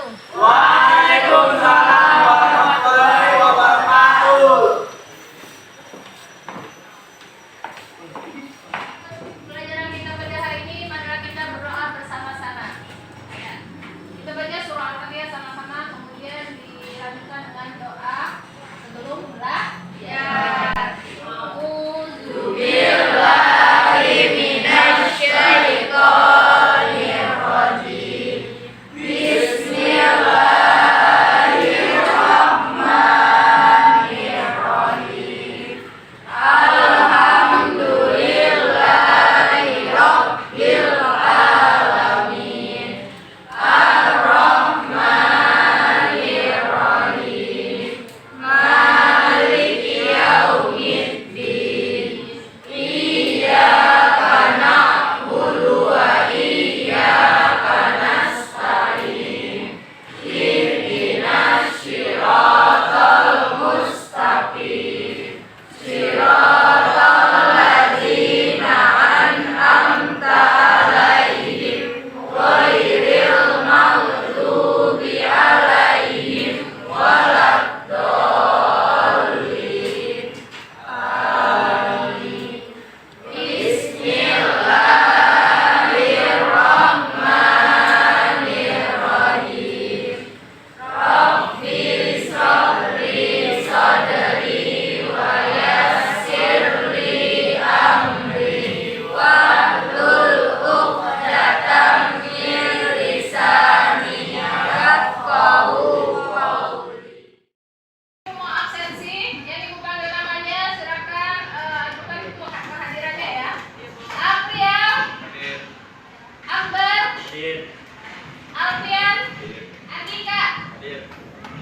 Waalaikumsalam warahmatullahi wabarakatuh. Pelajaran kita pada hari ini, marilah kita berdoa bersama-sama. Ya. Kita baca surah Al-Fatihah sama-sama, kemudian dilanjutkan dengan doa sebelum belajar. Alfian, Andika,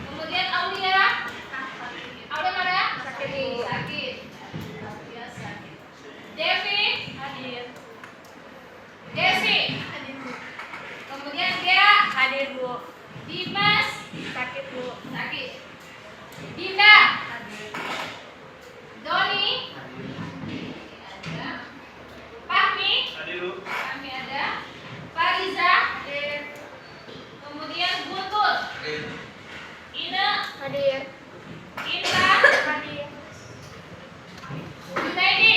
kemudian Aulia, mana? Sakit. Devi, hadir. Desi, hadir. Kemudian Gea, hadir Bu. Dimas, sakit Bu. Dinda, hadir. Doni, ada. Fahmi, hadir Bu. Kami ada. Fariza, hadir. Kemudian Guntur, Ina, hadir. Indra, hadir. Junaidi.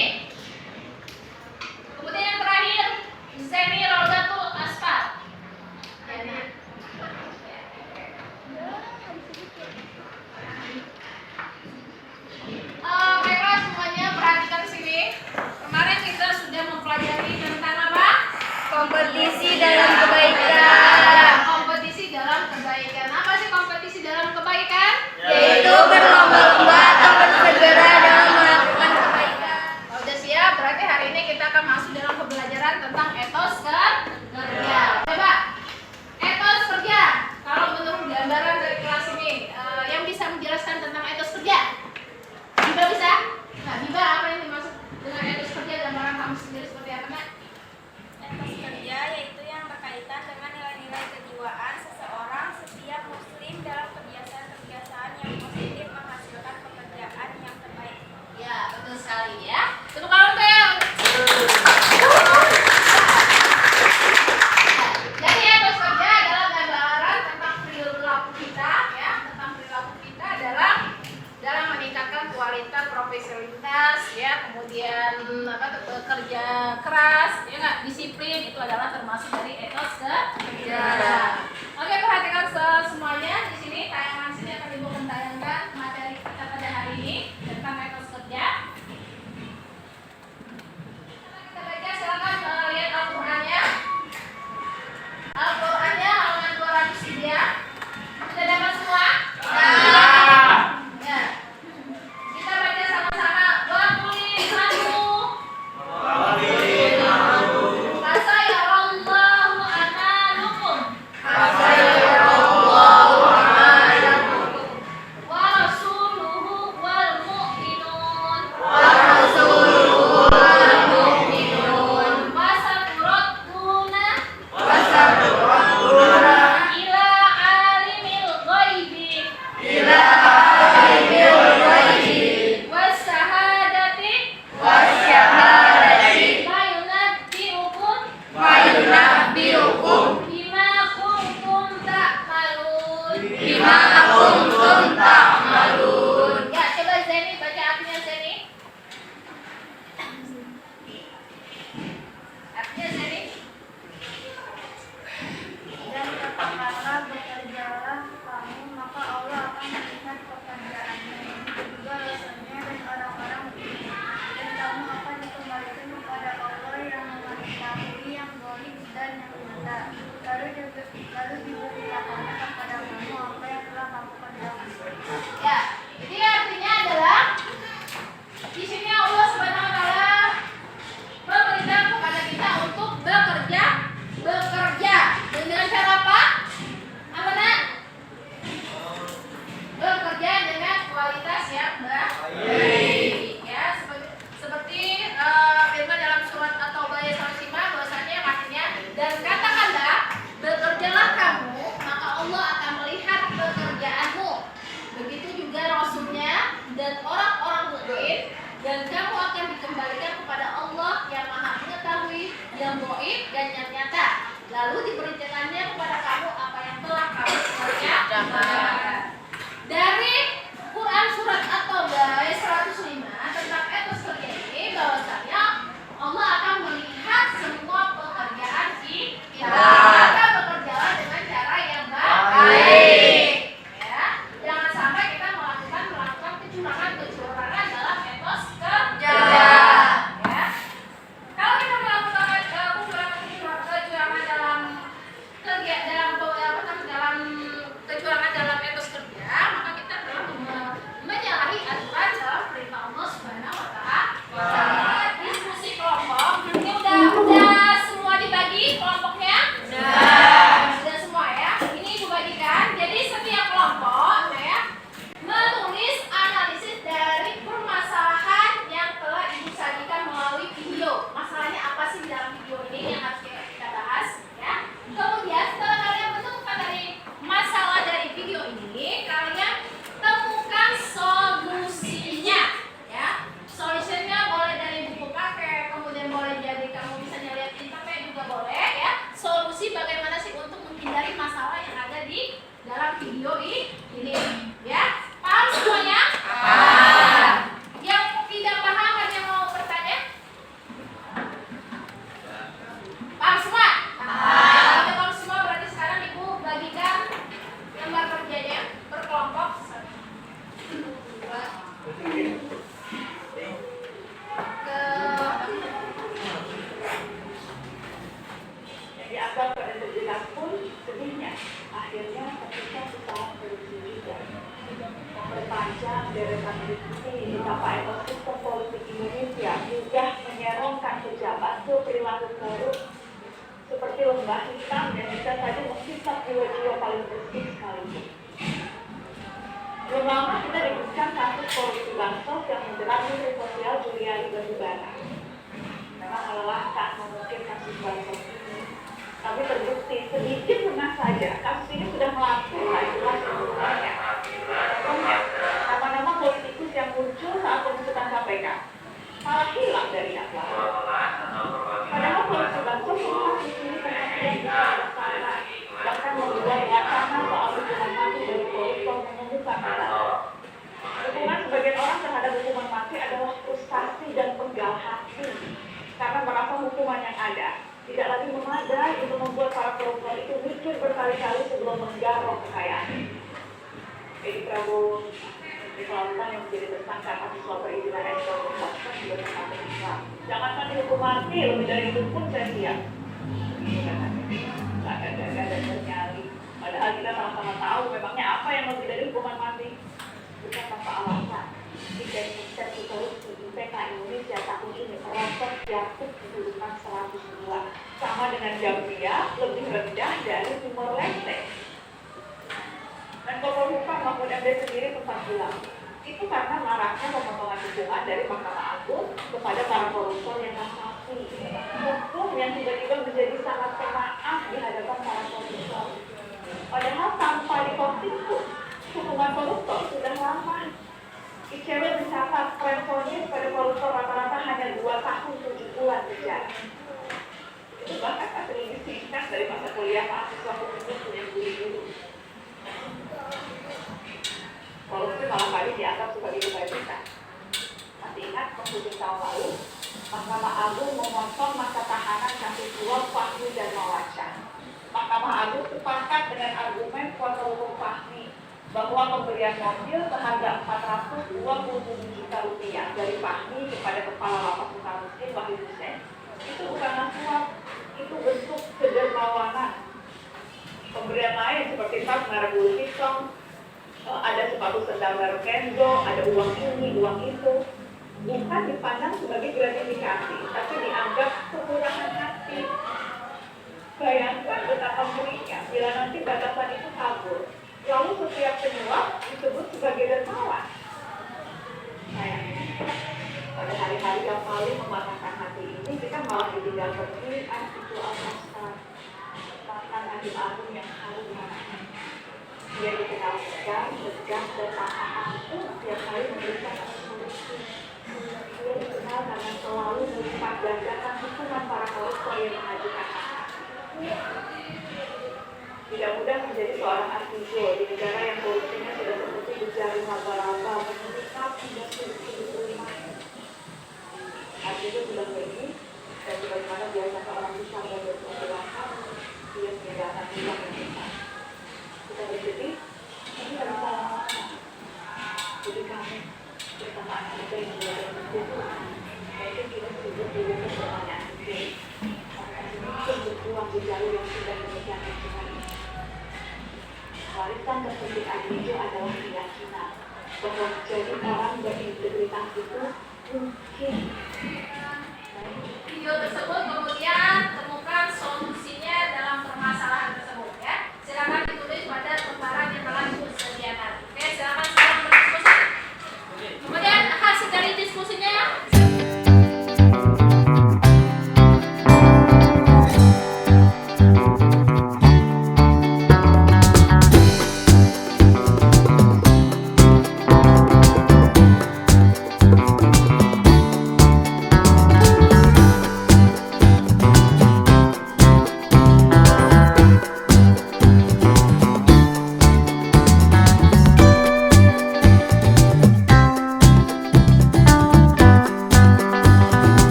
Kemudian yang terakhir, Zemi Rodatul Asfar. Hadir. Baiklah semuanya, perhatikan sini. Kemarin kita sudah mempelajari tentang apa? Kompetisi dalam kebaikan. Kompetisi dalam kebaikan. Apa sih kompetisi dalam kebaikan? Yaitu berlomba-lomba atau bersegera dalam melakukan kebaikan. Kalau udah siap, berarti hari ini kita akan masuk dalam pembelajaran tentang etos kerja. Coba, etos kerja. Kalau menurut gambaran dari kelas ini, yang bisa menjelaskan tentang etos kerja? Biba bisa? Nah, Biba apa yang dimaksud dengan etos kerja? Gambaran kamu sendiri seperti apa, Nak? Etos kerja yaitu yang berkaitan dengan lalu diberitakannya kepada kamu apa yang telah kamu kerjakan. Ya, jadi artinya adalah di sini Allah Subhanahu wa taala memerintah kepada kita untuk bekerja dengan cara apa? Apa nak? Bekerja dengan kualitas yang baik. Ya, seperti firman dalam surat At-Taubah ayat 105 bahwasanya artinya dan katakanlah bekerjalah kamu maka Allah akan melihat pekerjaanmu. Begitu juga Rasulnya dan orang-orang mukmin dan kamu akan dikembalikan kepada Allah yang Maha Mengetahui, yang gaib dan yang nyata. Lalu diperintahkannya kepada kamu apa yang telah kamu kerjakan. Dari Quran surat At-Taubah ayat 105 tentang etos kerja ini bahwasanya Allah akan melihat semua pekerjaan kita. Maka bekerjalah dengan cara yang baik. Ya, jangan sampai kita melakukan kecurangan dalam etos kerja. Ya. Kalau kita melakukan kecurangan dalam kerja dalam kecurangan dalam etos kerja, maka kita telah menyalahi aturan dalam perintah Allah Subhanahu wa taala. Diskusi kelompok, ini udah semua dibagi kelompoknya? Sudah semua ya. Ini Ibu bagikan. Jadi setiap kelompok ya menulis analisis dari permasalahan yang telah Ibu sajikan melalui video. Masalahnya apa sih di dalam video ini yang harus kita bahas ya. Kemudian setelah kalian menemukan dari masalah dari video ini, kalian temukan solusinya ya. Solusinya boleh dari buku paket, kemudian boleh jadi kamu bisa lihat internet juga boleh ya. Solusi bagaimana sih untuk menghindari masalah yang ada di dalam video ini ya. Paham semuanya? Paham. Yang tidak paham hanya mau bertanya? Paham semua? Paham. Oke, kalau semua berarti sekarang Ibu bagikan lembar kerjanya berkelompok. 1, 2, Yang dianggap pada sejenak pun sedihnya. Akhirnya ketika kesalahan korupsi juga memperpanjang deretan diskusi betapa etos sistem politik Indonesia mudah menyerongkan pejabat ke perilaku korup seperti lembah hitam yang bisa saja menghisap jiwa-jiwa paling bersih sekalipun. Belum lama kita diberikan kasus korupsi bansos yang menjerat Menteri Sosial Juliari Batubara. Memang melelahkan mengukir kasus bansos ini, tapi terbukti sedikit pernah saja kasus ini sudah melampir tak jelas hubungannya. Contohnya, nama-nama politikus yang muncul saat pengusutan KPK malah hilang dari dakwaan. Padahal korupsi bansos semua di sini perhatian besar-besaran, bahkan membuat wacana soal hukuman mati dari koruptor mengemuka kembali. Dukungan sebagian orang terhadap hukuman mati adalah frustasi dan penggal hati karena merasa hukuman yang ada tidak lagi memadai untuk membuat para koruptor itu mikir berkali-kali sebelum menggarong kekayaan. Edi Prabowo di Kelautan yang menjadi tersangka kasus suap perizinan ekspor bahkan juga terkait Islam. Jangankan dihukum mati, lebih dari itu pun saya siap. Gak ada nyali. Padahal kita sama-sama tahu memangnya apa yang lebih dari hukuman mati. Bukan tanpa alasan. Jika persepsi korupsi IPK Indonesia tahun ini merosot jatuh kedudukan 102, sama dengan Gambia, lebih rendah dari Timor Leste. Dan Polhukam Mahfud MD sendiri sempat bilang, itu karena maraknya pemotongan dukungan dari Mahkamah Agung kepada para koruptor yang kasasi. Hukum yang tiba-tiba menjadi sangat pemaaf di hadapan para koruptor. Padahal tanpa dikonstitusi, hukuman koruptor sudah lama. ICW mencatat tren vonis pada koruptor rata-rata hanya 2 tahun 7 bulan penjara. Itu bahkan masih lebih singkat dari masa kuliah mahasiswa hukum yang guru-guru. Korupsi malah kali dianggap sebagai kebajikan. Masih ingat penghujung tahun lalu, Mahkamah Agung memotong masa tahanan kasus suap Fahmi dan Mawacan. Mahkamah Agung sepakat dengan argumen kuasa hukum Fahmi bahwa pemberian mobil seharga 427 juta rupiah dari Fahmi kepada Kepala Lapas Sukamiskin Wahid Hussein itu bukanlah suap, itu bentuk kedermawanan mengargul pisau, ada sepatu sandal Kenzo, ada uang ini, uang itu, bukan dipandang sebagai gratifikasi, tapi dianggap kekurangan hati. Bayangkan betapa ngerinya bila nanti batasan itu kabur, lalu setiap penyuap disebut sebagai dermawan. Sayangnya, pada hari-hari yang paling mematahkan hati ini, kita malah ditinggal pergi itu Al-Mastar, mantan Hakim Agung yang harum hati. Dia dikenal tegas, dan tahan ampun setiap kali memberikan solusi. Dia dikenal karena selalu melipat gandakan hukuman para koruptor yang mengajukan hak. Tidak mudah menjadi seorang artijo di negara yang korupsinya sudah seperti berjaring laba-laba mengikat hingga sulit-sulit rumah. Artijo sudah pergi, dan bagaimana biasa seorang bisa berpengalaman, dia meninggalkan hidup yang besar. Kita bersedih, tapi tidak bisa lama-lama. Jadi kami bersama anak kita yang belajar berkumpul, mungkin kita sedikit dulu ke pertanyaan ini. Mungkin berjuang di jalur yang sudah demikian dengan ini. Warisan kepentingan itu adalah keyakinan bahwa jadi orang berintegritas itu mungkin. Video tersebut kemudian temukan solusinya dalam permasalahan tersebut ya. Silakan ditulis pada lembaran yang telah disediakan. Oke, silakan sekarang berdiskusi. Kemudian hasil dari diskusinya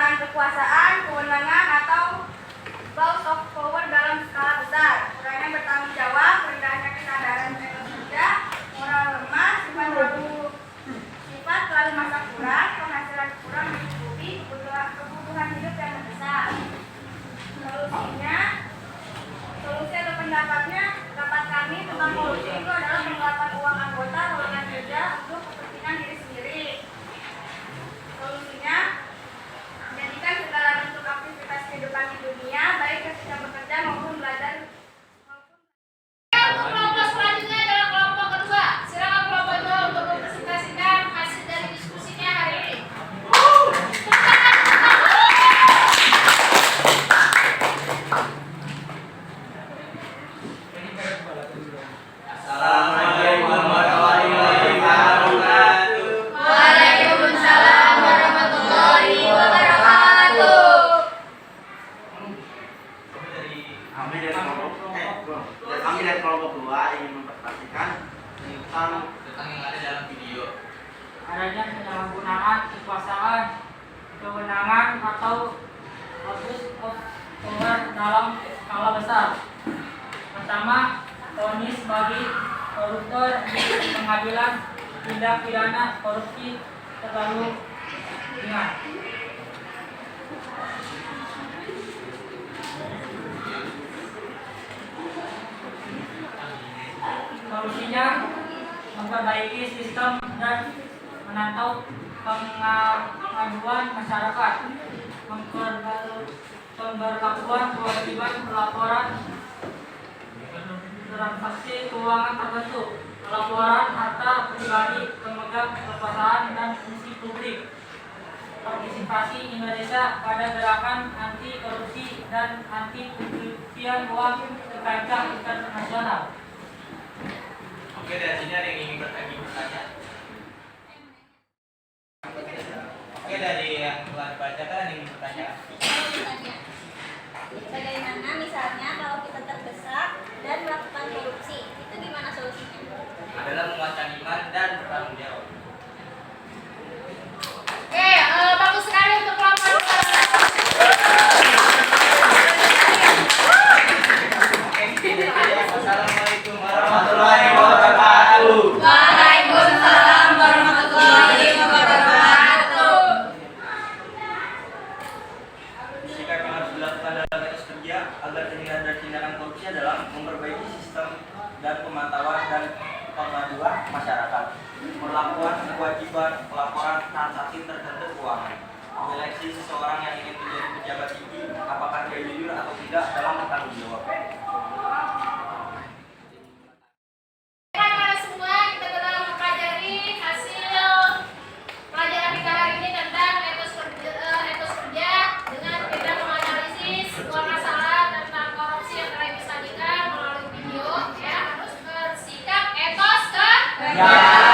kekuasaan, kewenangan, atau abuse of power dalam skala besar, kurangnya bertanggung jawab, rendahnya kesadaran kerja, moral lemah, sifat terlalu masa kurang, penghasilan kurang mencukupi, kebutuhan hidup yang mendesak. Solusi atau pendapatnya, pendapat kami tentang korupsi itu adalah penggelapan uang anggota golongan kerja untuk kepentingan diri sendiri. Solusinya, jadikan segala bentuk aktivitas kehidupan di dunia, baik ketika bekerja maupun belajar. Kelompok selanjutnya adalah kelompok kedua. Silakan kelompok kedua untuk mempresentasikan hasil dari diskusinya hari ini. Assalamualaikum warahmatullahi wabarakatuh. Waalaikumsalam warahmatullahi wabarakatuh. Kami dari kelompok dua ingin mempresentasikan tentang yang ada dalam video. Adanya penyalahgunaan kekuasaan, kewenangan atau abuse of power dalam skala besar. Pertama, vonis bagi koruptor di pengadilan tindak pidana korupsi terlalu ringan. Solusinya memperbaiki sistem dan menantau pengaduan masyarakat, pemberlakuan kewajiban pelaporan transaksi keuangan tertentu, pelaporan harta pribadi, pemegang kekuasaan dan fungsi publik, partisipasi Indonesia pada gerakan anti korupsi dan anti pencucian uang ke kancah internasional. Oke, dari sini ada yang ingin bertanya. Oke, dari yang telah dibacakan ada yang ingin bertanya. Bagaimana misalnya kalau kita terdesak dan melakukan korupsi, itu gimana solusinya? Adalah menguatkan iman dan bertanggung jawab. Oke, bagus sekali untuk kelompok. Wassalamualaikum warahmatullahi wabarakatuh. Waalaikumsalam warahmatullahi wabarakatuh. Sikap yang harus dilakukan dalam etos kerja agar terhindar dari tindakan korupsi adalah memperbaiki sistem dan pemantauan dan pengaduan masyarakat, melakukan kewajiban pelaporan transaksi tertentu keuangan, menyeleksi seseorang yang ingin menjadi pejabat tinggi, apakah dia jujur atau tidak dalam bertanggung jawab. Teman-teman semua, kita telah mempelajari hasil pelajaran kita hari ini tentang etos kerja dengan kita menganalisis sebuah masalah tentang korupsi yang telah disajikan melalui video. Ya, harus bersikap etos kerja.